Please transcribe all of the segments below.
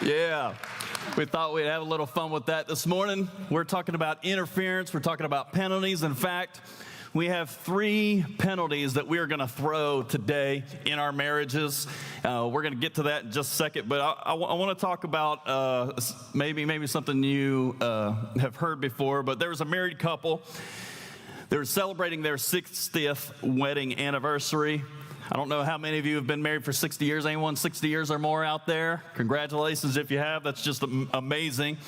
Yeah, we thought we'd have a little fun with that this morning. We're talking about interference. We're talking about penalties. In fact, we have 3 penalties that we are going to throw today in our marriages. We're going to get to that in just a second, but I want to talk about maybe something you have heard before. But there was a married couple. They were celebrating their 60th wedding anniversary. I don't know how many of you have been married for 60 years. Anyone 60 years or more out there? Congratulations if you have. That's just amazing.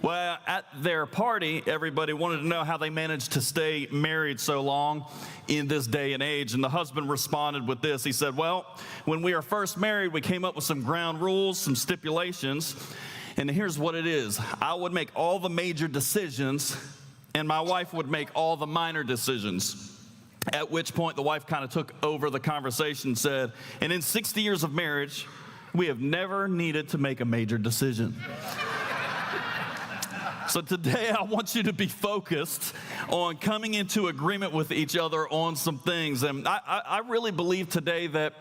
Well, at their party, everybody wanted to know how they managed to stay married so long in this day and age. And the husband responded with this. He said, well, when we were first married, we came up with some ground rules, some stipulations. And here's what it is. I would make all the major decisions, and my wife would make all the minor decisions. At which point the wife kind of took over the conversation and said, and in 60 years of marriage, we have never needed to make a major decision. So today I want you to be focused on coming into agreement with each other on some things. And I really believe today that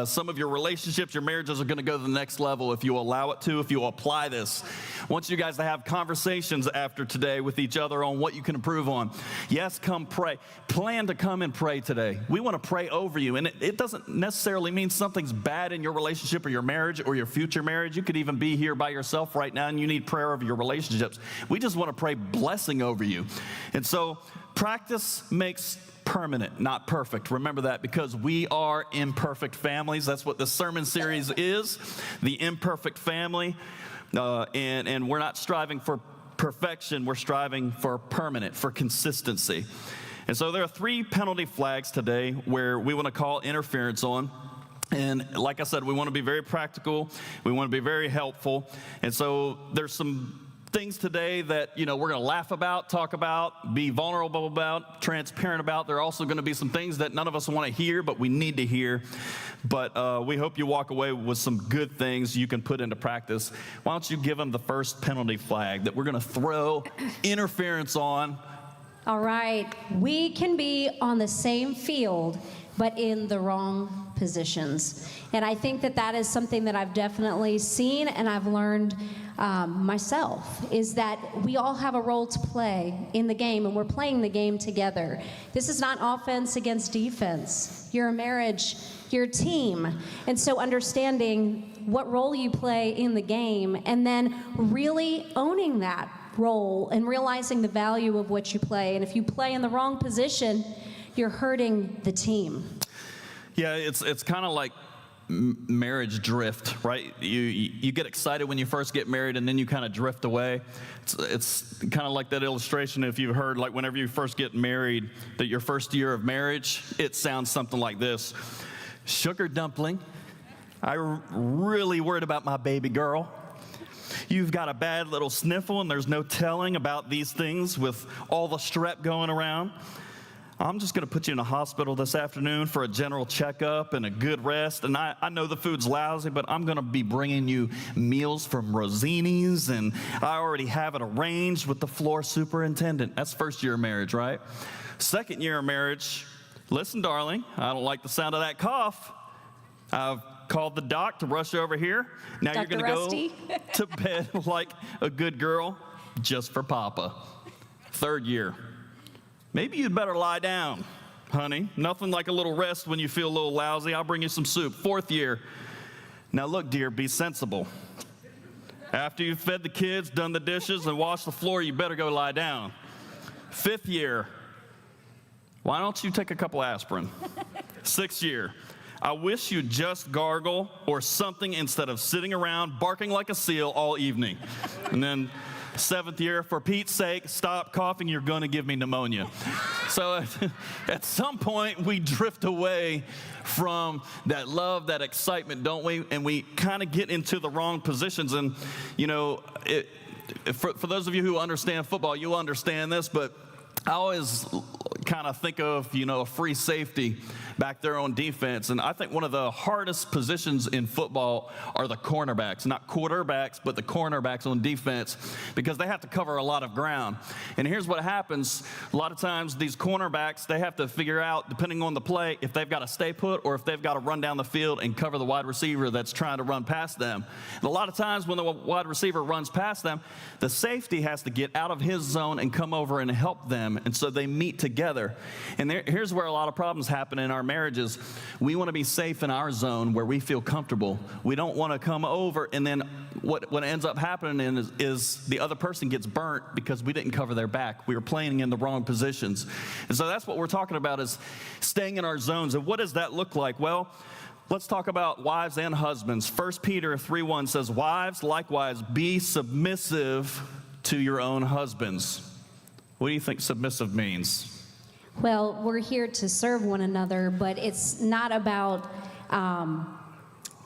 some of your relationships, your marriages are going to go to the next level if you allow it to, if you apply this. I want you guys to have conversations after today with each other on what you can improve on. Yes, come pray. Plan to come and pray today. We want to pray over you. And it doesn't necessarily mean something's bad in your relationship or your marriage or your future marriage. You could even be here by yourself right now and you need prayer over your relationships. We just want to pray blessing over you. And so practice makes permanent, not perfect. Remember that, because we are imperfect families. That's what this sermon series is, the imperfect family. And we're not striving for perfection. We're striving for permanent, for consistency. And so there are 3 penalty flags today where we want to call interference on. And like I said, we want to be very practical. We want to be very helpful. And so there's some things today that, we're going to laugh about, talk about, be vulnerable about, transparent about. There are also going to be some things that none of us want to hear, but we need to hear. But we hope you walk away with some good things you can put into practice. Why don't you give them the first penalty flag that we're going to throw interference on? All right. We can be on the same field, but in the wrong positions. And I think that is something that I've definitely seen and I've learned myself, is that we all have a role to play in the game, and we're playing the game together. This is not offense against defense. You're a marriage, you're a team. And so understanding what role you play in the game and then really owning that role and realizing the value of what you play. And if you play in the wrong position, you're hurting the team. Yeah, it's kind of like marriage drift, right? You get excited when you first get married, and then you kind of drift away. It's kind of like that illustration, if you've heard, like whenever you first get married, that your first year of marriage, it sounds something like this. Sugar dumpling, I'm really worried about my baby girl. You've got a bad little sniffle, and there's no telling about these things with all the strep going around. I'm just going to put you in a hospital this afternoon for a general checkup and a good rest. And I know the food's lousy, but I'm going to be bringing you meals from Rosini's, and I already have it arranged with the floor superintendent. That's first year of marriage, right? Second year of marriage, listen, darling, I don't like the sound of that cough. I've called the doc to rush over here. Now Dr. You're going to go to bed like a good girl just for Papa. Third year. Maybe you'd better lie down, honey. Nothing like a little rest when you feel a little lousy. I'll bring you some soup. Fourth year. Now look, dear, be sensible. After you've fed the kids, done the dishes, and washed the floor, you better go lie down. Fifth year. Why don't you take a couple aspirin? Sixth year. I wish you'd just gargle or something instead of sitting around barking like a seal all evening. And then seventh year, for Pete's sake, stop coughing, you're going to give me pneumonia. So at some point, we drift away from that love, that excitement, don't we? And we kind of get into the wrong positions. And, for those of you who understand football, you'll understand this, but I always kind of think of, a free safety back there on defense. And I think one of the hardest positions in football are the cornerbacks, not quarterbacks, but the cornerbacks on defense, because they have to cover a lot of ground. And here's what happens. A lot of times these cornerbacks, they have to figure out, depending on the play, if they've got to stay put or if they've got to run down the field and cover the wide receiver that's trying to run past them. And a lot of times when the wide receiver runs past them, the safety has to get out of his zone and come over and help them. And so they meet together. And here's where a lot of problems happen in our marriages. We want to be safe in our zone where we feel comfortable. We don't want to come over, and then what ends up happening is the other person gets burnt because we didn't cover their back. We were playing in the wrong positions. And so that's what we're talking about, is staying in our zones. And what does that look like? Well, let's talk about wives and husbands. 1 Peter 3:1 says, "Wives, likewise, be submissive to your own husbands." What do you think submissive means? Well, we're here to serve one another, but it's not about,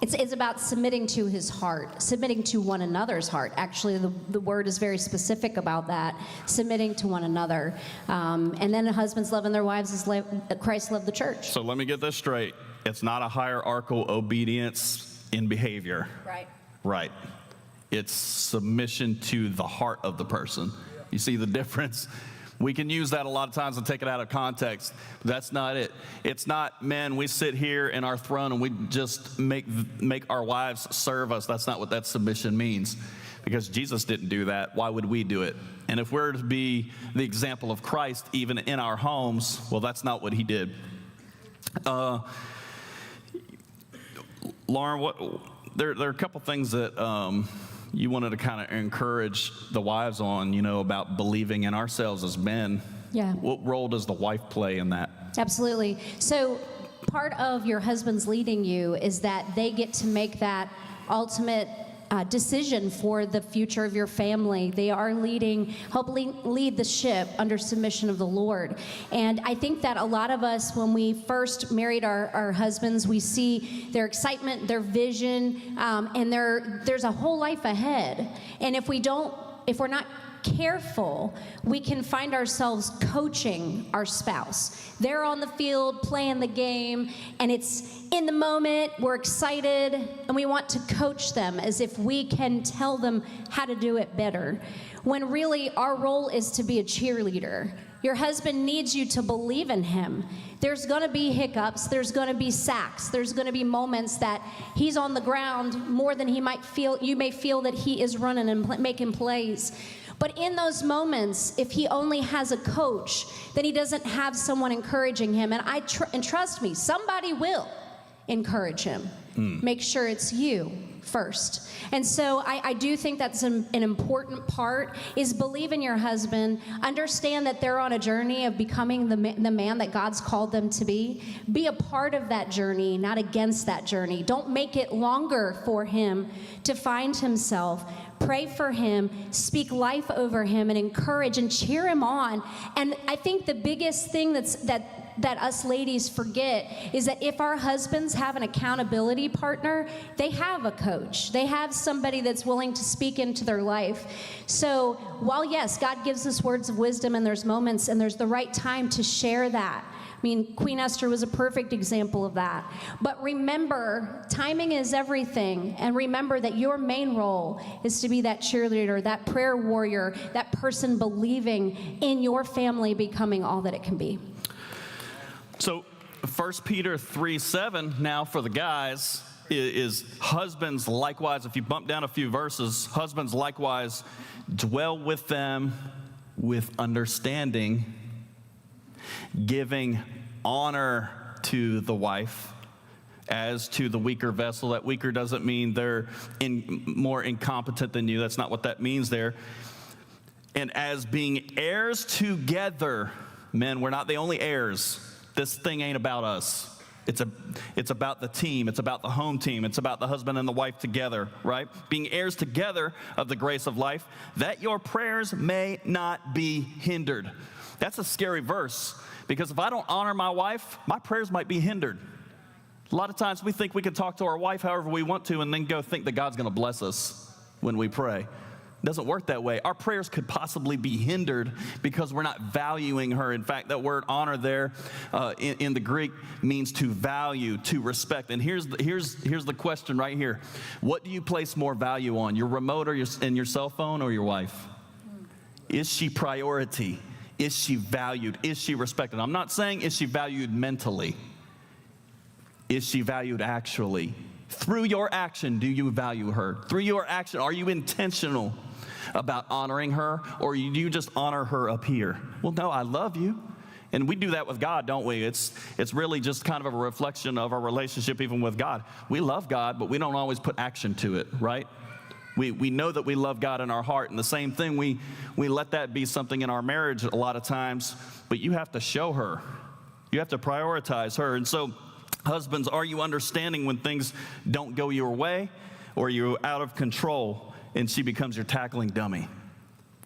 it's about submitting to his heart, submitting to one another's heart. Actually, the word is very specific about that, submitting to one another. And then husbands loving their wives as Christ loved the church. So let me get this straight. It's not a hierarchical obedience in behavior. Right. Right. It's submission to the heart of the person. You see the difference? We can use that a lot of times and take it out of context. That's not it. It's not, men, we sit here in our throne and we just make our wives serve us. That's not what that submission means, because Jesus didn't do that. Why would we do it? And if we're to be the example of Christ even in our homes, well, that's not what he did. Lauren, there are a couple things that you wanted to kind of encourage the wives on, about believing in ourselves as men. Yeah. What role does the wife play in that? Absolutely. So part of your husband's leading you is that they get to make that ultimate decision for the future of your family. They are helping lead the ship under submission of the Lord. And I think that a lot of us, when we first married our husbands, we see their excitement, their vision, and there's a whole life ahead. And if we're not careful, we can find ourselves coaching our spouse. They're on the field playing the game, and it's in the moment, we're excited, and we want to coach them as if we can tell them how to do it better, when really our role is to be a cheerleader. Your husband needs you to believe in him. There's going to be hiccups, there's going to be sacks, there's going to be moments that he's on the ground more than he might feel. You may feel that he is running and making plays. But in those moments, if he only has a coach, then he doesn't have someone encouraging him. And trust me, somebody will encourage him. Make sure it's you first. And so I do think that's an important part, is believe in your husband. Understand that they're on a journey of becoming the man that God's called them to be. Be a part of that journey, not against that journey. Don't make it longer for him to find himself. Pray for him, speak life over him, and encourage and cheer him on. And I think the biggest thing that us ladies forget is that if our husbands have an accountability partner, they have a coach. They have somebody that's willing to speak into their life. So while, yes, God gives us words of wisdom, and there's moments and there's the right time to share that. I mean, Queen Esther was a perfect example of that. But remember, timing is everything. And remember that your main role is to be that cheerleader, that prayer warrior, that person believing in your family becoming all that it can be. So 1 Peter 3:7 now for the guys is husbands likewise. If you bump down a few verses, husbands likewise dwell with them with understanding, giving honor to the wife as to the weaker vessel. That weaker doesn't mean they're more incompetent than you. That's not what that means there. And as being heirs together. Men, we're not the only heirs. This thing ain't about us. It's about the team. It's about the home team. It's about the husband and the wife together, right? Being heirs together of the grace of life, that your prayers may not be hindered. That's a scary verse, because if I don't honor my wife, my prayers might be hindered. A lot of times we think we can talk to our wife however we want to and then go think that God's going to bless us when we pray. It doesn't work that way. Our prayers could possibly be hindered because we're not valuing her. In fact, that word honor there in the Greek means to value, to respect. And here's the question right here. What do you place more value on, your remote or your cell phone or your wife? Is she priority? Is she valued? Is she respected? I'm not saying is she valued mentally. Is she valued actually? Through your action, do you value her? Through your action, are you intentional about honoring her, or do you just honor her up here? Well, no, I love you. And we do that with God, don't we? It's really just kind of a reflection of our relationship even with God. We love God, but we don't always put action to it, right? We know that we love God in our heart, and the same thing, we let that be something in our marriage a lot of times, but you have to show her. You have to prioritize her. And so, husbands, are you understanding when things don't go your way, or you're out of control and she becomes your tackling dummy?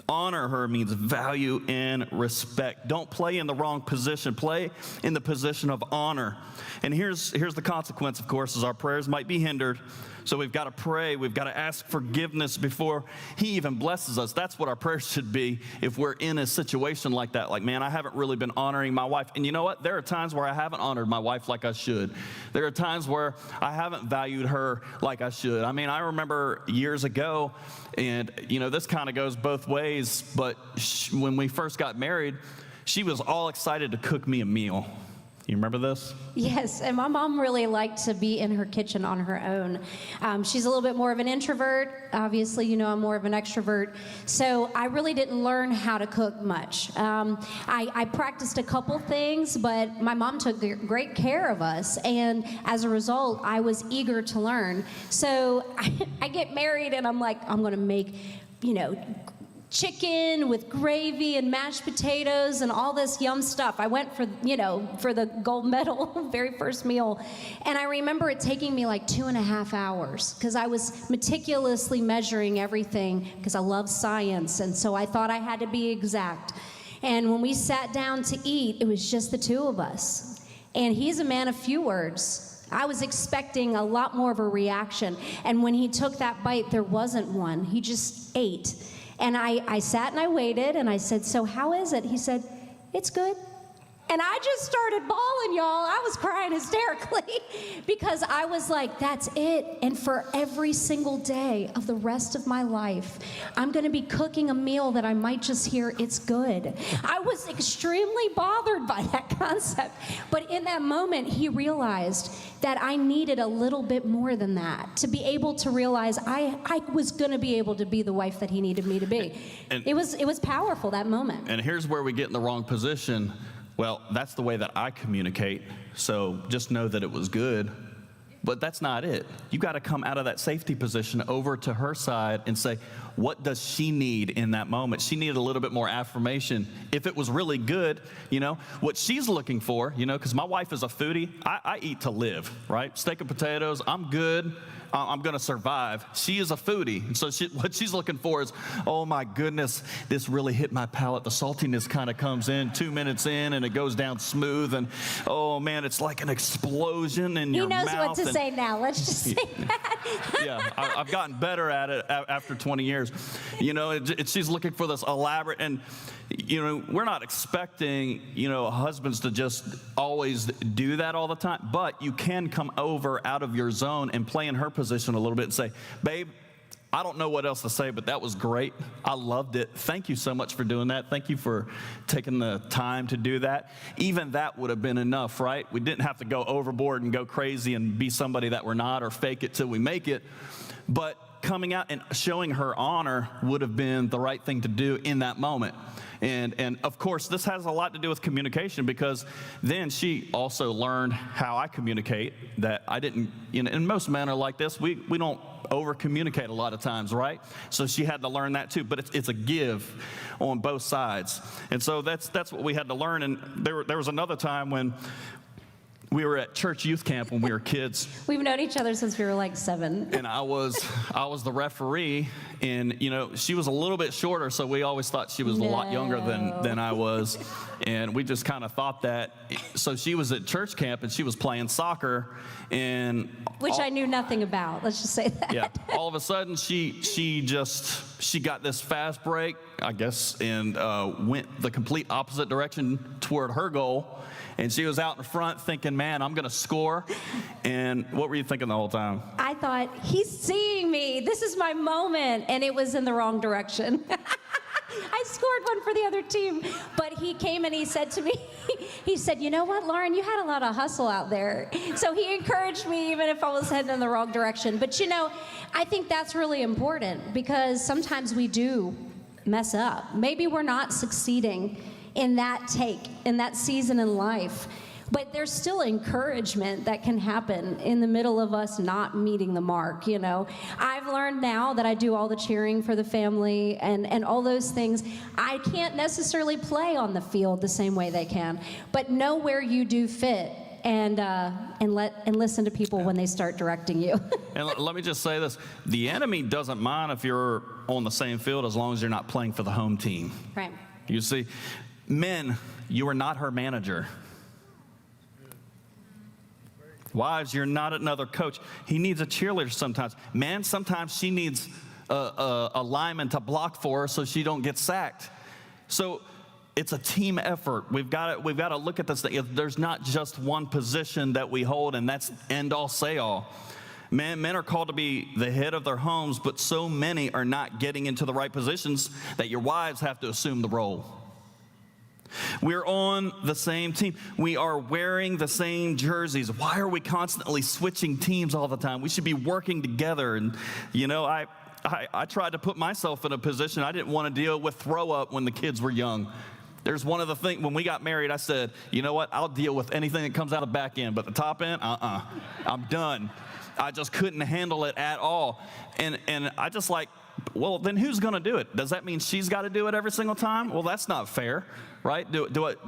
Honor her means value and respect. Don't play in the wrong position. Play in the position of honor. And here's the consequence, of course, is our prayers might be hindered. So we've got to pray. We've got to ask forgiveness before he even blesses us. That's what our prayers should be if we're in a situation like that. Like, man, I haven't really been honoring my wife. And you know what? There are times where I haven't honored my wife like I should. There are times where I haven't valued her like I should. I mean, I remember years ago, and, you know, this kind of goes both ways, but when we first got married, she was all excited to cook me a meal. You remember this? Yes, and my mom really liked to be in her kitchen on her own. She's a little bit more of an introvert. Obviously, you know, I'm more of an extrovert. So I really didn't learn how to cook much. I practiced a couple things, but my mom took great care of us. And as a result, I was eager to learn. So I get married and I'm like, I'm going to make, you know, chicken with gravy and mashed potatoes and all this yum stuff. I went for the gold medal, very first meal. And I remember it taking me like 2.5 hours because I was meticulously measuring everything because I love science. And so I thought I had to be exact. And when we sat down to eat, it was just the two of us. And he's a man of few words. I was expecting a lot more of a reaction. And when he took that bite, there wasn't one. He just ate. And I sat and I waited, and I said, so how is it? He said, it's good. And I just started bawling, y'all. I was crying hysterically because I was like, that's it. And for every single day of the rest of my life, I'm going to be cooking a meal that I might just hear, it's good. I was extremely bothered by that concept. But in that moment, he realized that I needed a little bit more than that to be able to realize I was going to be able to be the wife that he needed me to be. And it was powerful, that moment. And here's where we get in the wrong position. Well, that's the way that I communicate, so just know that it was good. But that's not it. You got to come out of that safety position over to her side and say, what does she need in that moment? She needed a little bit more affirmation. If it was really good, you know, what she's looking for, you know, because my wife is a foodie. I eat to live, right? Steak and potatoes, I'm good. I'm going to survive. She is a foodie. And so what she's looking for is, oh my goodness, this really hit my palate. The saltiness kind of comes in 2 minutes in and it goes down smooth. And oh man, it's like an explosion in your mouth. He knows what to say now. Let's just say that. Yeah, I've gotten better at it after 20 years. You know, she's looking for this elaborate, and you know, we're not expecting, you know, husbands to just always do that all the time, but you can come over out of your zone and play in her position a little bit and say, babe, I don't know what else to say, but that was great. I loved it. Thank you so much for doing that. Thank you for taking the time to do that. Even that would have been enough, right? We didn't have to go overboard and go crazy and be somebody that we're not or fake it till we make it. But coming out and showing her honor would have been the right thing to do in that moment. And of course, this has a lot to do with communication, because then she also learned how I communicate, that I didn't, you know, and most men are like this. We don't over communicate a lot of times, right? So she had to learn that too, but it's a give on both sides. And so that's what we had to learn. And there was another time when we were at church youth camp when we were kids. We've known each other since we were like 7. And I was the referee, and she was a little bit shorter, so we always thought she was a lot younger than I was, and we just kind of thought that. So she was at church camp and she was playing soccer, and which I knew nothing about. Let's just say that. Yeah. All of a sudden, she got this fast break, I guess, and went the complete opposite direction toward her goal. And she was out in front thinking, man, I'm going to score. And what were you thinking the whole time? I thought, he's seeing me. This is my moment. And it was in the wrong direction. I scored one for the other team. But he came and he said to me, he said, you know what, Lauren, you had a lot of hustle out there. So he encouraged me even if I was heading in the wrong direction. But I think that's really important because sometimes we do mess up. Maybe we're not succeeding in that season in life. But there's still encouragement that can happen in the middle of us not meeting the mark, I've learned now that I do all the cheering for the family and all those things. I can't necessarily play on the field the same way they can, but know where you do fit and listen to people when they start directing you. And let me just say this. The enemy doesn't mind if you're on the same field as long as you're not playing for the home team. Right. You see, men, you are not her manager. Wives, you're not another coach. He needs a cheerleader sometimes. Man, sometimes she needs a lineman to block for her so she don't get sacked. So it's a team effort. We've got to look at this thing. There's not just one position that we hold, and that's end all, say all. Men are called to be the head of their homes, but so many are not getting into the right positions that your wives have to assume the role. We're on the same team. We are wearing the same jerseys. Why are we constantly switching teams all the time? We should be working together. And, I tried to put myself in a position. I didn't want to deal with throw up when the kids were young. There's one of the things, when we got married, I said, you know what, I'll deal with anything that comes out of back end, but the top end, I'm done. I just couldn't handle it at all. And I just well, then who's going to do it? Does that mean she's got to do it every single time? Well, that's not fair, right?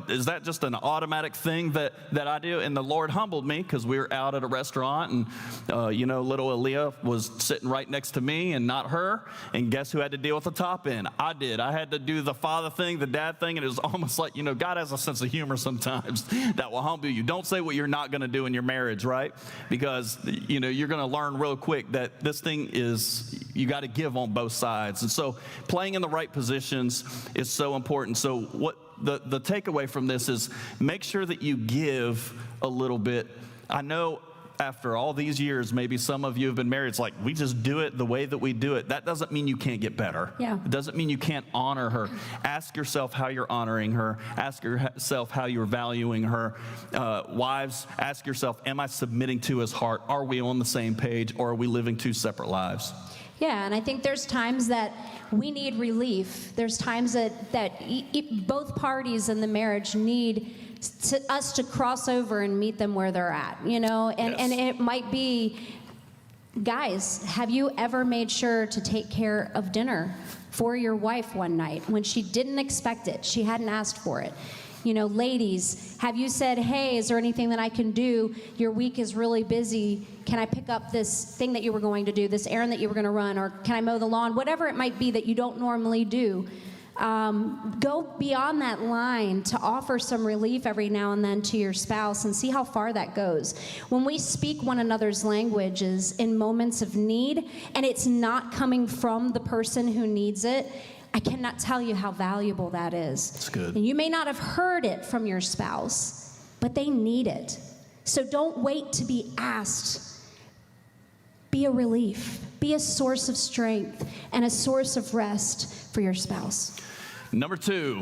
Is that just an automatic thing that I do? And the Lord humbled me because we were out at a restaurant, and little Aaliyah was sitting right next to me and not her. And guess who had to deal with the top end? I did. I had to do the father thing, the dad thing, and it was almost like, God has a sense of humor sometimes that will humble you. Don't say what you're not going to do in your marriage, right? Because you're going to learn real quick that this thing is, you got to give on both sides. And so playing in the right positions is so important. So what the takeaway from this is, make sure that you give a little bit. I know after all these years, maybe some of you have been married, it's like, we just do it the way that we do it. That doesn't mean you can't get better. Yeah. It doesn't mean you can't honor her. Ask yourself how you're honoring her. Ask yourself how you're valuing her. Wives, ask yourself, am I submitting to his heart? Are we on the same page, or are we living two separate lives? Yeah, and I think there's times that we need relief. There's times that both parties in the marriage need us to cross over and meet them where they're at, and Yes. and it might be, guys, have you ever made sure to take care of dinner for your wife one night when she didn't expect it, she hadn't asked for it? Ladies, have you said, hey, is there anything that I can do? Your week is really busy. Can I pick up this thing that you were going to do, this errand that you were going to run, or can I mow the lawn? Whatever it might be that you don't normally do. Go beyond that line to offer some relief every now and then to your spouse and see how far that goes. When we speak one another's languages in moments of need, and it's not coming from the person who needs it, I cannot tell you how valuable that is. That's good. And you may not have heard it from your spouse, but they need it. So don't wait to be asked. Be a relief. Be a source of strength and a source of rest for your spouse. Number 2,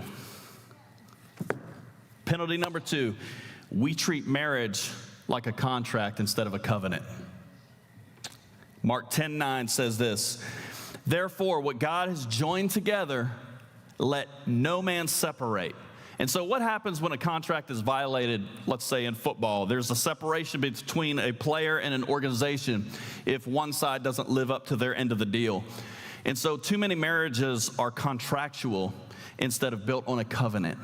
penalty number 2, we treat marriage like a contract instead of a covenant. Mark 10:9 says this, therefore, what God has joined together, let no man separate. And so what happens when a contract is violated, let's say in football? There's a separation between a player and an organization if one side doesn't live up to their end of the deal. And so too many marriages are contractual instead of built on a covenant.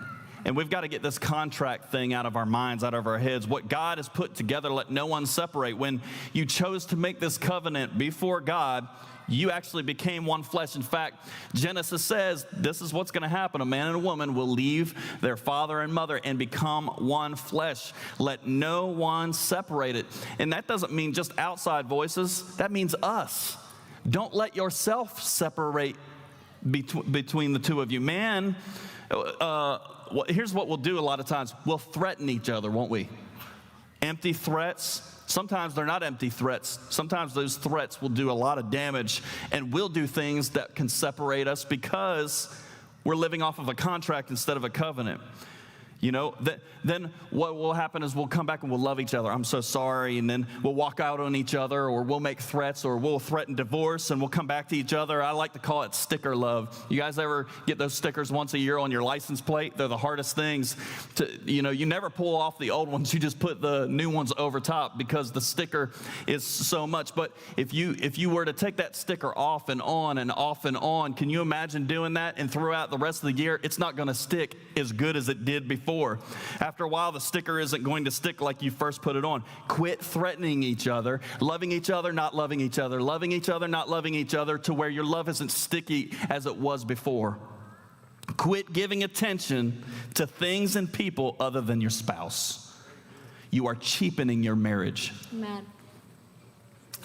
And we've got to get this contract thing out of our minds, out of our heads. What God has put together, let no one separate. When you chose to make this covenant before God, you actually became one flesh. In fact, Genesis says this is what's going to happen. A man and a woman will leave their father and mother and become one flesh. Let no one separate it. And that doesn't mean just outside voices. That means us. Don't let yourself separate between the two of you. Man, here's what we'll do a lot of times. We'll threaten each other, won't we? Empty threats. Sometimes they're not empty threats. Sometimes those threats will do a lot of damage, and we'll do things that can separate us because we're living off of a contract instead of a covenant. You know, then what will happen is we'll come back and we'll love each other. I'm so sorry. And then we'll walk out on each other, or we'll make threats, or we'll threaten divorce, and we'll come back to each other. I like to call it sticker love. You guys ever get those stickers once a year on your license plate? They're the hardest things to, you never pull off the old ones. You just put the new ones over top because the sticker is so much. But if you were to take that sticker off and on and off and on, can you imagine doing that? And throughout the rest of the year, it's not going to stick as good as it did before. After a while, the sticker isn't going to stick like you first put it on. Quit threatening each other, loving each other, not loving each other, loving each other, not loving each other, to where your love isn't sticky as it was before. Quit giving attention to things and people other than your spouse. You are cheapening your marriage. Amen.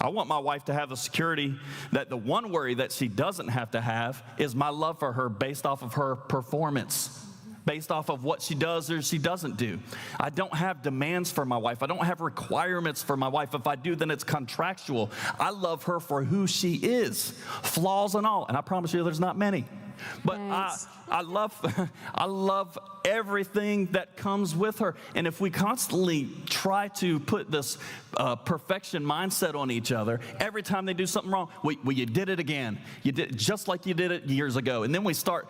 I want my wife to have the security that the one worry that she doesn't have to have is my love for her based off of her performance, based off of what she does or she doesn't do. I don't have demands for my wife. I don't have requirements for my wife. If I do, then it's contractual. I love her for who she is, flaws and all. And I promise you there's not many. But I love everything that comes with her. And if we constantly try to put this perfection mindset on each other, every time they do something wrong, well, you did it again. You did just like you did it years ago. And then we start,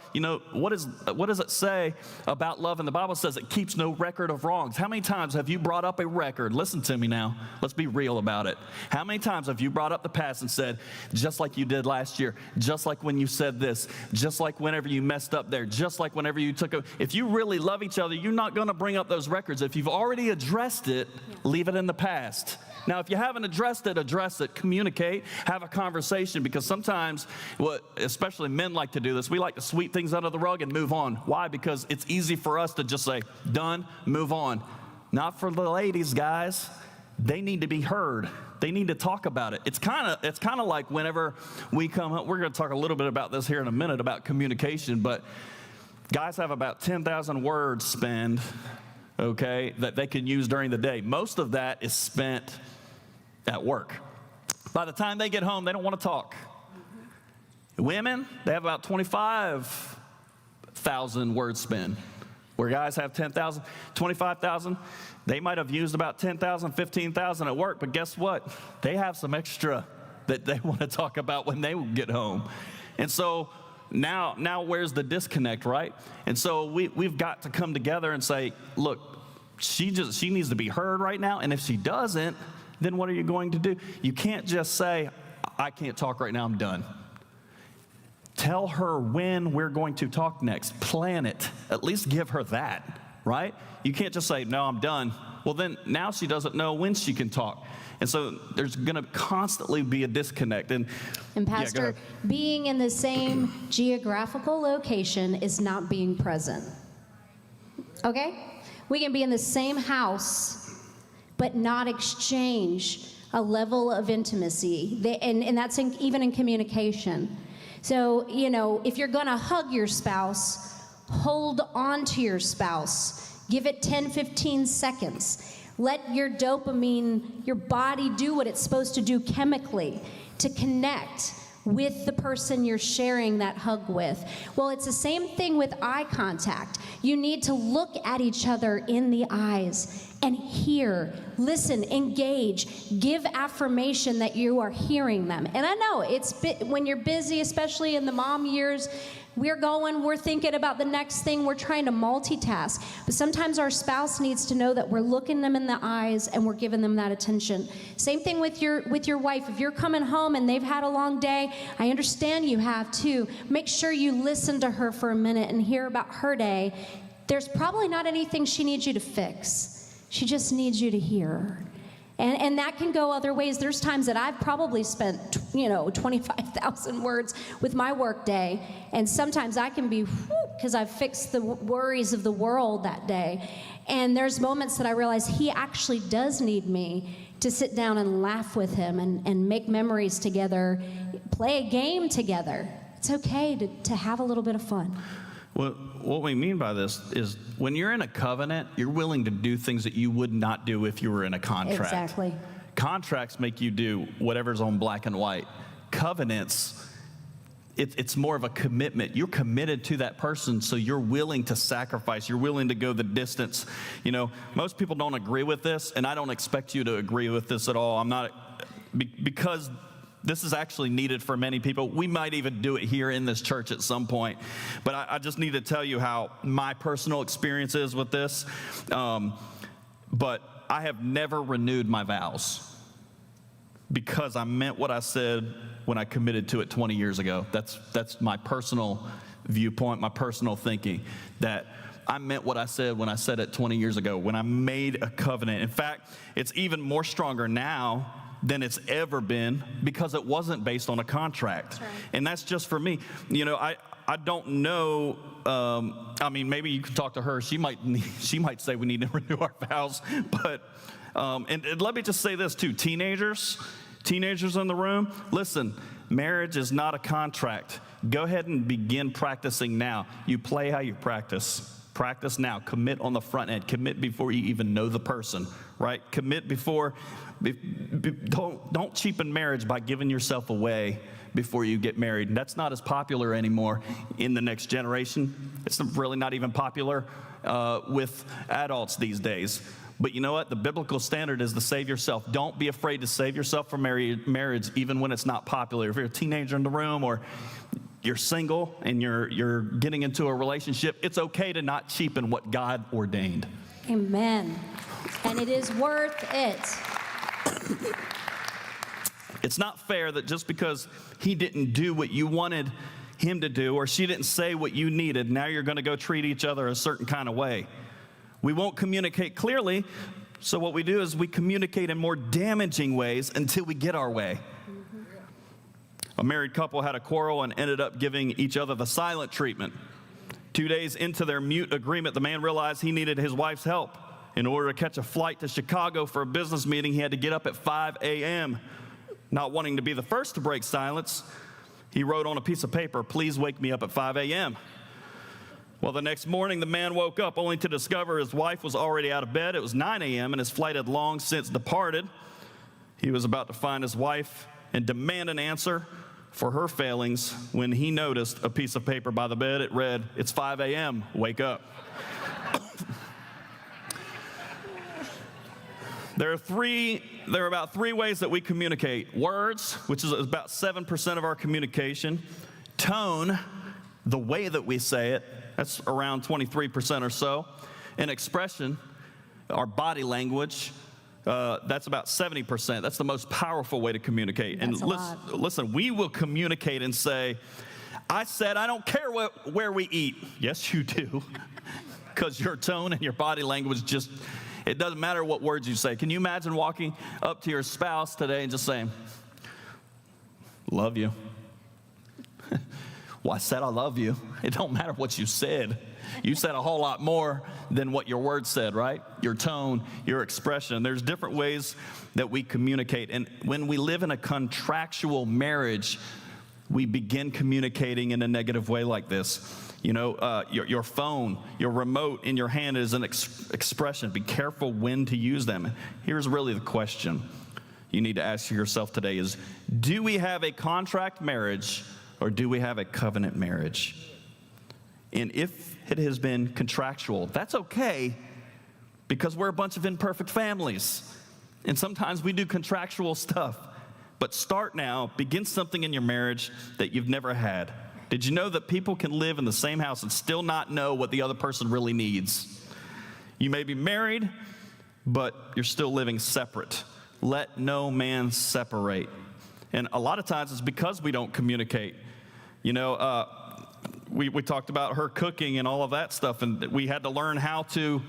what does it say about love? And the Bible says it keeps no record of wrongs. How many times have you brought up a record? Listen to me now. Let's be real about it. How many times have you brought up the past and said, just like you did last year, just like when you said this, just like whenever you messed up there, just like whenever you took a... If you really love each other, you're not going to bring up those records. If you've already addressed it, leave it in the past. Now, if you haven't addressed it, address it, communicate, have a conversation, because sometimes, especially men like to do this, we like to sweep things under the rug and move on. Why? Because it's easy for us to just say, done, move on. Not for the ladies, guys. They need to be heard. They need to talk about it. It's kind of like whenever we come up, we're going to talk a little bit about this here in a minute about communication, but guys have about 10,000 words spent, okay, that they can use during the day. Most of that is spent at work. By the time they get home, they don't want to talk. Women, they have about 25,000 words spent. Where guys have 10,000, 25,000, they might have used about 10,000, 15,000 at work, but guess what? They have some extra that they want to talk about when they get home. And so now where's the disconnect, right? And so we've got to come together and say, look, she needs to be heard right now, and if she doesn't, then what are you going to do? You can't just say, I can't talk right now, I'm done. Tell her when we're going to talk next. Plan it. At least give her that, right? You can't just say, no, I'm done. Well, then now she doesn't know when she can talk. And so there's going to constantly be a disconnect. And Pastor, being in the same geographical location is not being present. Okay? We can be in the same house, but not exchange a level of intimacy. And that's even in communication. So, if you're going to hug your spouse, hold on to your spouse. Give it 10, 15 seconds. Let your dopamine, your body do what it's supposed to do chemically to connect with the person you're sharing that hug with. Well, it's the same thing with eye contact. You need to look at each other in the eyes and hear, listen, engage, give affirmation that you are hearing them. And I know when you're busy, especially in the mom years, we're thinking about the next thing, we're trying to multitask. But sometimes our spouse needs to know that we're looking them in the eyes and we're giving them that attention. Same thing with your wife. If you're coming home and they've had a long day, I understand you have too. Make sure you listen to her for a minute and hear about her day. there's probably not anything she needs you to fix. She just needs you to hear her. And that can go other ways. There's times that I've probably spent, 25,000 words with my work day, and sometimes I can be, because I've fixed the worries of the world that day. And there's moments that I realize he actually does need me to sit down and laugh with him and make memories together, play a game together. It's okay to have a little bit of fun. Well, what we mean by this is when you're in a covenant, you're willing to do things that you would not do if you were in a contract. Exactly. Contracts make you do whatever's on black and white. Covenants, it's more of a commitment. You're committed to that person, so you're willing to sacrifice. You're willing to go the distance. Most people don't agree with this, and I don't expect you to agree with this at all. I'm not, because this is actually needed for many people. We might even do it here in this church at some point. But I just need to tell you how my personal experience is with this. But I have never renewed my vows because I meant what I said when I committed to it 20 years ago. That's my personal viewpoint, my personal thinking, that I meant what I said when I said it 20 years ago, when I made a covenant. In fact, it's even more stronger now than it's ever been because it wasn't based on a contract. That's right. And that's just for me. I don't know. Maybe you can talk to her. She might say we need to renew our vows. But and let me just say this too, teenagers in the room. Listen, marriage is not a contract. Go ahead and begin practicing now. You play how you practice. Practice now. Commit on the front end. Commit before you even know the person, right? Commit before. Don't cheapen marriage by giving yourself away before you get married. And that's not as popular anymore in the next generation. It's really not even popular with adults these days. But you know what? The biblical standard is to save yourself. Don't be afraid to save yourself from marriage, even when it's not popular. If you're a teenager in the room or you're single and you're getting into a relationship, it's okay to not cheapen what God ordained. Amen. And it is worth it. It's not fair that just because he didn't do what you wanted him to do or she didn't say what you needed, now you're going to go treat each other a certain kind of way. We won't communicate clearly, so what we do is we communicate in more damaging ways until we get our way. A married couple had a quarrel and ended up giving each other the silent treatment. 2 days into their mute agreement, the man realized he needed his wife's help. In order to catch a flight to Chicago for a business meeting, he had to get up at 5 a.m. Not wanting to be the first to break silence, he wrote on a piece of paper, "Please wake me up at 5 a.m. Well, the next morning, the man woke up only to discover his wife was already out of bed. It was 9 a.m., and his flight had long since departed. He was about to find his wife and demand an answer for her failings when he noticed a piece of paper by the bed. It read, "It's 5 a.m., wake up." There are about three ways that we communicate. Words, which is about 7% of our communication. Tone, the way that we say it, that's around 23% or so. And expression, our body language, that's about 70%. That's the most powerful way to communicate. That's and listen, we will communicate and say, "I said I don't care where we eat." Yes, you do. Because your tone and your body language just, it doesn't matter what words you say. Can you imagine walking up to your spouse today and just saying, "Love you"? Well, I said I love you. It don't matter what you said. You said a whole lot more than what your words said, right? Your tone, your expression. There's different ways that we communicate. And when we live in a contractual marriage, we begin communicating in a negative way like this. Your phone, your remote in your hand is an expression. Be careful when to use them. Here's really the question you need to ask yourself today is, do we have a contract marriage or do we have a covenant marriage? And if it has been contractual, that's okay because we're a bunch of imperfect families. And sometimes we do contractual stuff. But start now, begin something in your marriage that you've never had. Did you know that people can live in the same house and still not know what the other person really needs? You may be married, but you're still living separate. Let no man separate. And a lot of times it's because we don't communicate. we talked about her cooking and all of that stuff, and we had to learn how to,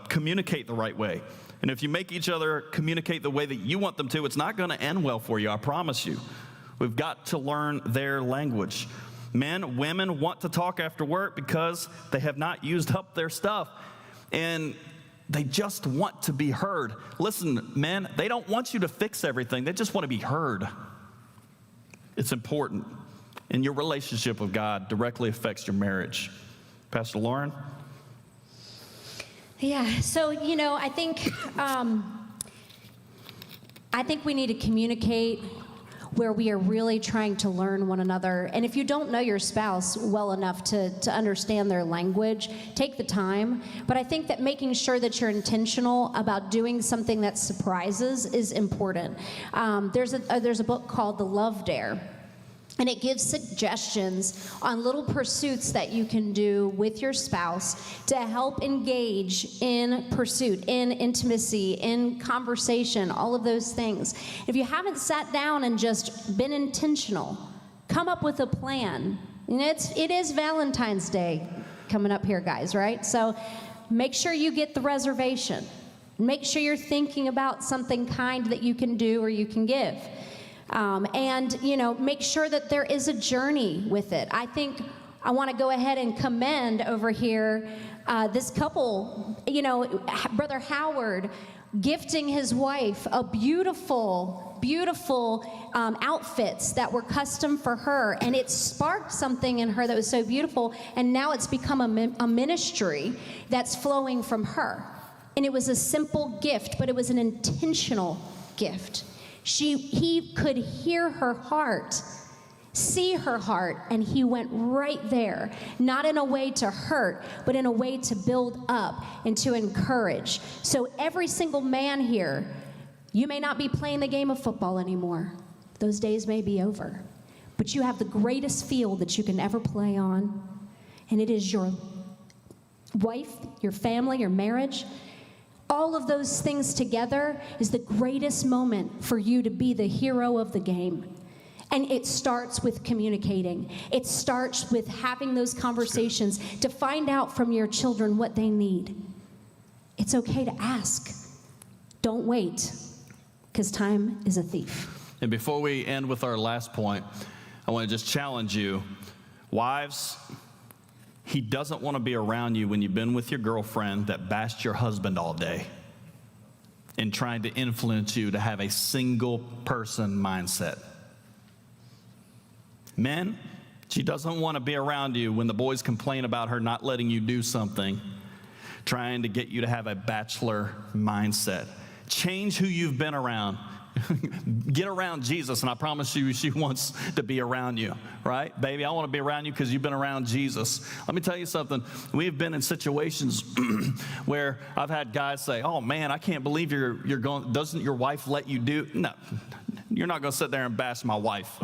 communicate the right way. And if you make each other communicate the way that you want them to, it's not going to end well for you, I promise you. We've got to learn their language. Men, women want to talk after work because they have not used up their stuff, and they just want to be heard. Listen, men, they don't want you to fix everything. They just want to be heard. It's important. And your relationship with God directly affects your marriage. Pastor Lauren? Yeah, so, I think we need to communicate where we are really trying to learn one another. And if you don't know your spouse well enough to understand their language, take the time. But I think that making sure that you're intentional about doing something that surprises is important. There's a book called The Love Dare. And it gives suggestions on little pursuits that you can do with your spouse to help engage in pursuit, in intimacy, in conversation, all of those things. If you haven't sat down and just been intentional, come up with a plan. And it is Valentine's Day coming up here, guys, right? So make sure you get the reservation. Make sure you're thinking about something kind that you can do or you can give. Make sure that there is a journey with it. I think I want to go ahead and commend over here this couple, Brother Howard gifting his wife a beautiful outfits that were custom for her, and it sparked something in her that was so beautiful, and now it's become a ministry that's flowing from her. And it was a simple gift, but it was an intentional gift. He could hear her heart, see her heart, and he went right there, not in a way to hurt, but in a way to build up and to encourage. So every single man here, you may not be playing the game of football anymore. Those days may be over. But you have the greatest field that you can ever play on, and it is your wife, your family, your marriage. All of those things together is the greatest moment for you to be the hero of the game. And it starts with communicating. It starts with having those conversations to find out from your children what they need. It's okay to ask. Don't wait, because time is a thief. And before we end with our last point, I want to just challenge you. Wives, he doesn't want to be around you when you've been with your girlfriend that bashed your husband all day and trying to influence you to have a single person mindset. Men, she doesn't want to be around you when the boys complain about her not letting you do something, trying to get you to have a bachelor mindset. Change who you've been around. Get around Jesus, and I promise you she wants to be around you, right? Baby, I want to be around you because you've been around Jesus. Let me tell you something. We've been in situations where I've had guys say, oh, man, I can't believe you're going, doesn't your wife let you do? No, you're not going to sit there and bash my wife.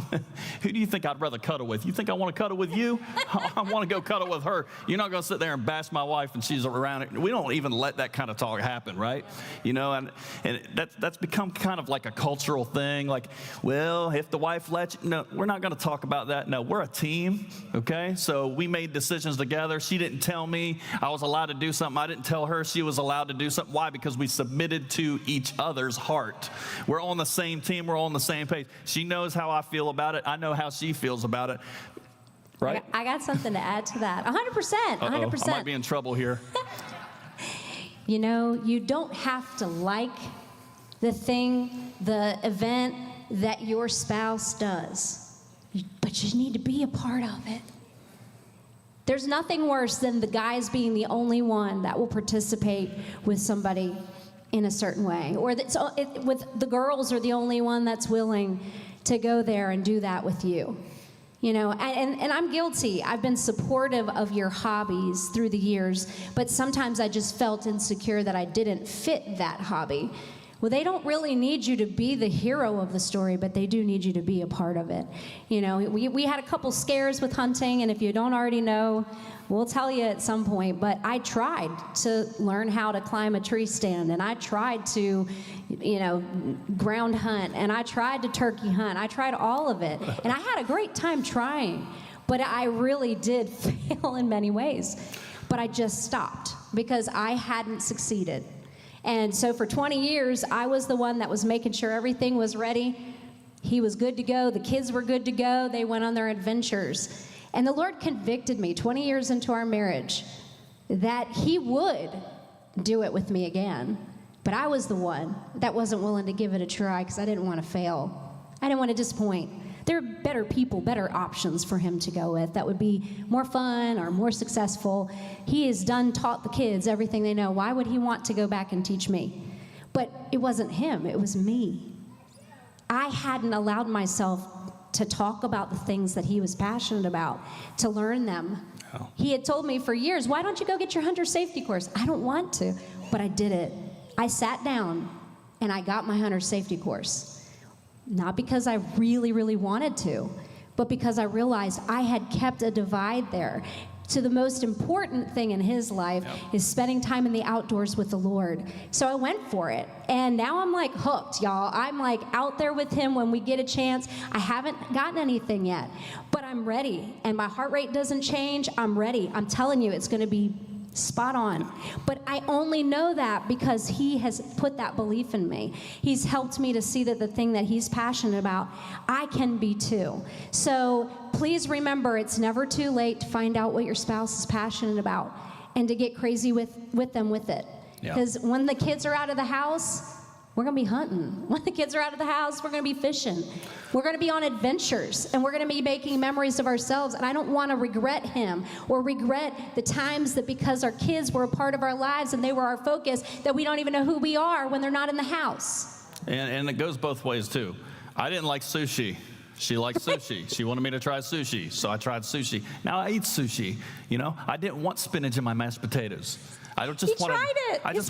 Who do you think I'd rather cuddle with? You think I want to cuddle with you? I want to go cuddle with her. You're not going to sit there and bash my wife and she's around it. We don't even let that kind of talk happen, right? And that's become kind of like a cultural thing, like, well, if the wife lets you, no, we're not going to talk about that. No, we're a team, okay? So we made decisions together. She didn't tell me I was allowed to do something. I didn't tell her she was allowed to do something. Why? Because we submitted to each other's heart. We're on the same team. We're on the same page. She knows how I feel about it. I know how she feels about it, right? I got something to add to that. 100%. 100%. I might be in trouble here. You don't have to like the event that your spouse does, but you need to be a part of it. There's nothing worse than the guys being the only one that will participate with somebody in a certain way, or with the girls are the only one that's willing to go there and do that with you. And I'm guilty. I've been supportive of your hobbies through the years, but sometimes I just felt insecure that I didn't fit that hobby. Well, they don't really need you to be the hero of the story, but they do need you to be a part of it. We had a couple scares with hunting, and if you don't already know, we'll tell you at some point, but I tried to learn how to climb a tree stand, and I tried to, ground hunt, and I tried to turkey hunt. I tried all of it, and I had a great time trying. But I really did fail in many ways. But I just stopped because I hadn't succeeded. And so for 20 years, I was the one that was making sure everything was ready. He was good to go. The kids were good to go. They went on their adventures. And the Lord convicted me 20 years into our marriage that he would do it with me again. But I was the one that wasn't willing to give it a try because I didn't want to fail. I didn't want to disappoint. There are better people, better options for him to go with that would be more fun or more successful. He has taught the kids everything they know. Why would he want to go back and teach me? But it wasn't him, it was me. I hadn't allowed myself to talk about the things that he was passionate about, to learn them. Oh. He had told me for years, why don't you go get your hunter safety course? I don't want to, but I did it. I sat down and I got my hunter safety course. Not because I really, really wanted to, but because I realized I had kept a divide there. So the most important thing in his life is spending time in the outdoors with the Lord. So I went for it. And now I'm like hooked, y'all. I'm like out there with him when we get a chance. I haven't gotten anything yet, but I'm ready. And my heart rate doesn't change. I'm ready. I'm telling you, it's going to be spot on. But I only know that because he has put that belief in me. He's helped me to see that the thing that he's passionate about, I can be too. So please remember, it's never too late to find out what your spouse is passionate about and to get crazy with them with it. Because when the kids are out of the house, we're going to be hunting. When the kids are out of the house, we're going to be fishing. We're going to be on adventures, and we're going to be making memories of ourselves. And I don't want to regret him or regret the times that because our kids were a part of our lives and they were our focus, that we don't even know who we are when they're not in the house. And it goes both ways, too. I didn't like sushi. She liked sushi. She wanted me to try sushi, so I tried sushi. Now I eat sushi. You know, I didn't want spinach in my mashed potatoes. I just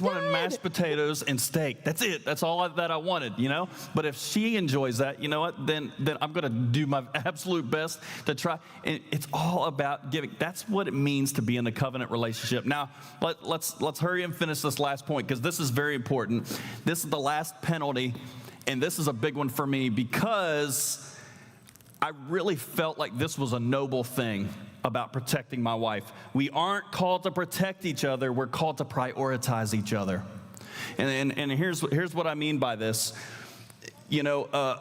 wanted mashed potatoes and steak. That's it. That's all that I wanted, you know? But if she enjoys that, you know what? Then I'm going to do my absolute best to try. And it's all about giving. That's what it means to be in the covenant relationship. Now, let's hurry and finish this last point because this is very important. This is the last penalty, and this is a big one for me because I really felt like this was a noble thing about protecting my wife. We aren't called to protect each other. We're called to prioritize each other. And here's what I mean by this. You know,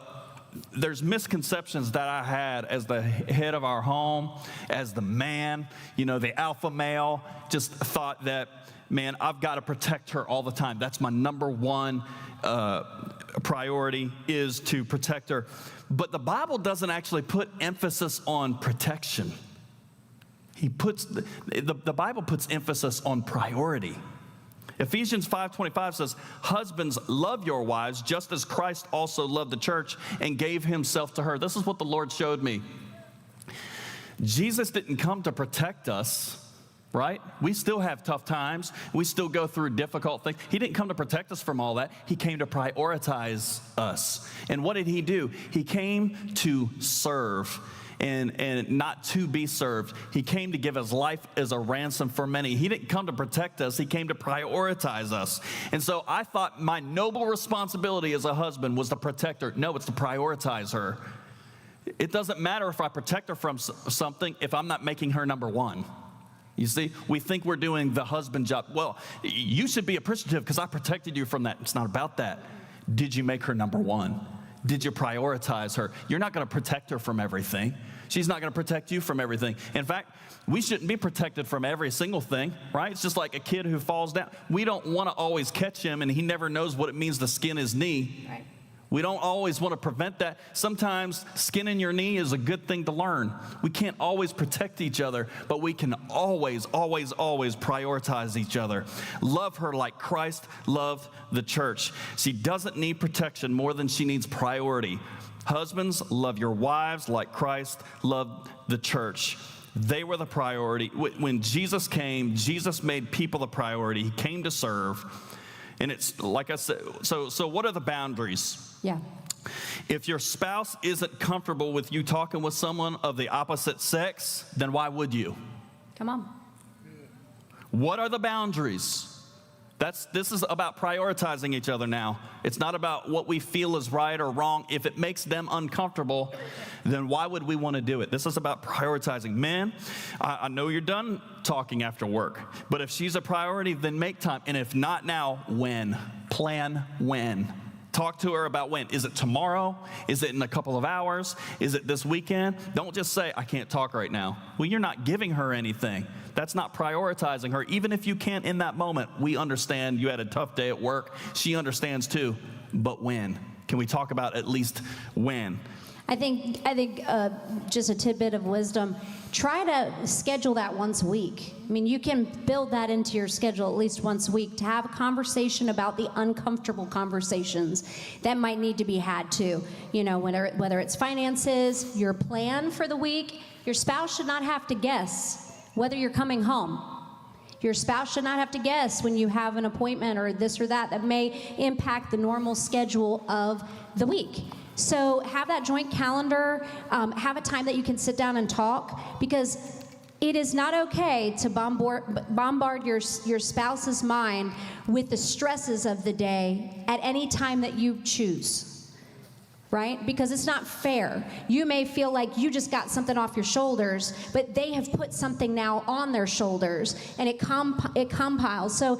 there's misconceptions that I had as the head of our home, as the man, you know, the alpha male, just thought that, man, I've got to protect her all the time. That's my number one priority is to protect her. But the Bible doesn't actually put emphasis on protection. The Bible puts emphasis on priority. Ephesians 5:25 says, husbands, love your wives just as Christ also loved the church and gave himself to her. This is what the Lord showed me. Jesus didn't come to protect us, right? We still have tough times. We still go through difficult things. He didn't come to protect us from all that. He came to prioritize us. And what did he do? He came to serve. And not to be served. He came to give his life as a ransom for many. He didn't come to protect us. He came to prioritize us. And so I thought my noble responsibility as a husband was to protect her. No, it's to prioritize her. It doesn't matter if I protect her from something if I'm not making her number one. You see, we think we're doing the husband job. Well, you should be appreciative because I protected you from that. It's not about that. Did you make her number one? Did you prioritize her? You're not going to protect her from everything. She's not going to protect you from everything. In fact, we shouldn't be protected from every single thing, right? It's just like a kid who falls down. We don't want to always catch him, and he never knows what it means to skin his knee. Right. We don't always want to prevent that. Sometimes skinning your knee is a good thing to learn. We can't always protect each other, but we can always, always, always prioritize each other. Love her like Christ loved the church. She doesn't need protection more than she needs priority. Husbands, love your wives like Christ loved the church. They were the priority. When Jesus came, Jesus made people the priority. He came to serve. And it's like I said, so what are the boundaries? Yeah. If your spouse isn't comfortable with you talking with someone of the opposite sex, then why would you? Come on. What are the boundaries? This is about prioritizing each other now. It's not about what we feel is right or wrong. If it makes them uncomfortable, then why would we want to do it? This is about prioritizing. Men, I know you're done talking after work, but if she's a priority, then make time. And if not now, when? Plan when. Talk to her about when. Is it tomorrow? Is it in a couple of hours? Is it this weekend? Don't just say, I can't talk right now. Well, you're not giving her anything. That's not prioritizing her. Even if you can't in that moment, we understand you had a tough day at work. She understands too. But when? Can we talk about at least when? I think just a tidbit of wisdom, try to schedule that once a week. I mean, you can build that into your schedule at least once a week to have a conversation about the uncomfortable conversations that might need to be had too. You know, whether it's finances, your plan for the week. Your spouse should not have to guess whether you're coming home. Your spouse should not have to guess when you have an appointment or this or that may impact the normal schedule of the week. So have that joint calendar, have a time that you can sit down and talk, because it is not okay to bombard your spouse's mind with the stresses of the day at any time that you choose, right? Because it's not fair. You may feel like you just got something off your shoulders, but they have put something now on their shoulders, and it compounds. So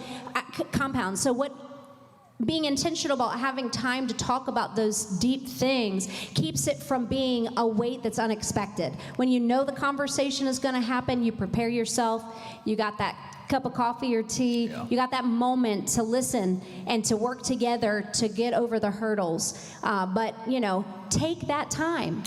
being intentional about having time to talk about those deep things keeps it from being a weight that's unexpected. When you know the conversation is going to happen, you prepare yourself, you got that cup of coffee or tea, you got that moment to listen and to work together to get over the hurdles. But, you know, take that time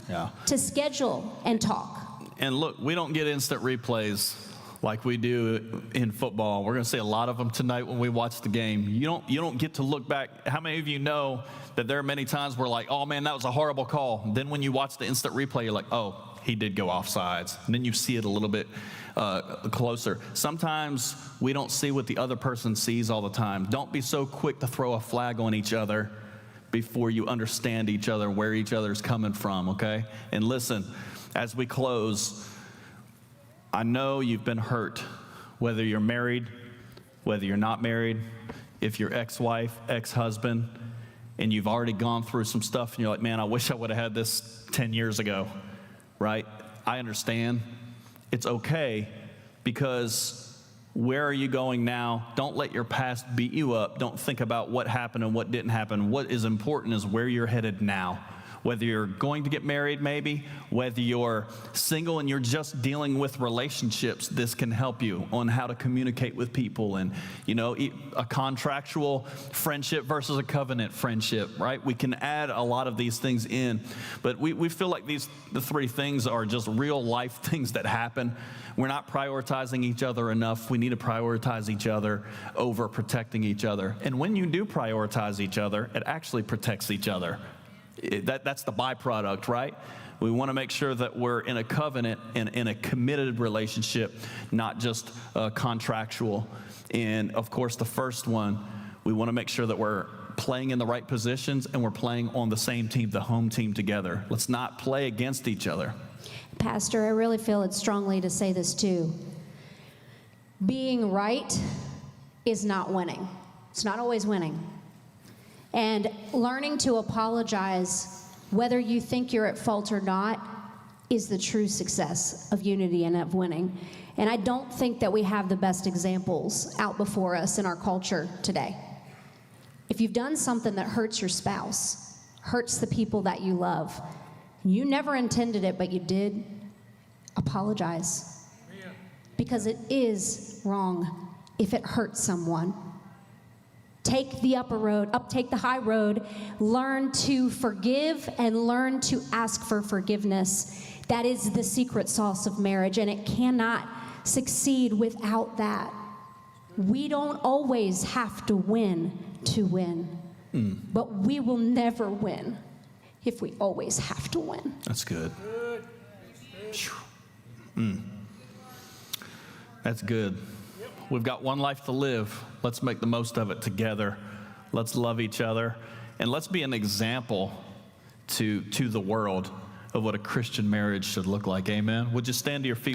to schedule and talk. And look, we don't get instant replays like we do in football. We're going to see a lot of them tonight when we watch the game. You don't get to look back. How many of you know that there are many times where like, oh man, that was a horrible call. Then when you watch the instant replay, you're like, oh, he did go offsides. And then you see it a little bit closer. Sometimes we don't see what the other person sees all the time. Don't be so quick to throw a flag on each other before you understand each other, where each other's coming from, okay? And listen, as we close, I know you've been hurt, whether you're married, whether you're not married, if you're ex-wife, ex-husband, and you've already gone through some stuff, and you're like, man, I wish I would have had this 10 years ago, right? I understand. It's okay, because where are you going now? Don't let your past beat you up. Don't think about what happened and what didn't happen. What is important is where you're headed now. Whether you're going to get married maybe, whether you're single and you're just dealing with relationships, this can help you on how to communicate with people. And, you know, a contractual friendship versus a covenant friendship, right? We can add a lot of these things in. But we feel like the three things are just real life things that happen. We're not prioritizing each other enough. We need to prioritize each other over protecting each other. And when you do prioritize each other, it actually protects each other. That's the byproduct, right? We want to make sure that we're in a covenant and in a committed relationship, not just contractual. And of course, the first one, we want to make sure that we're playing in the right positions and we're playing on the same team, the home team together. Let's not play against each other. Pastor, I really feel it strongly to say this too. Being right is not winning. It's not always winning. And learning to apologize, whether you think you're at fault or not, is the true success of unity and of winning. And I don't think that we have the best examples out before us in our culture today. If you've done something that hurts your spouse, hurts the people that you love, you never intended it, but you did, apologize. Because it is wrong if it hurts someone. Take the take the high road, learn to forgive and learn to ask for forgiveness. That is the secret sauce of marriage, and it cannot succeed without that. We don't always have to win, but we will never win if we always have to win. That's good. That's good. We've got one life to live. Let's make the most of it together. Let's love each other. And let's be an example to the world of what a Christian marriage should look like. Amen. Would you stand to your feet?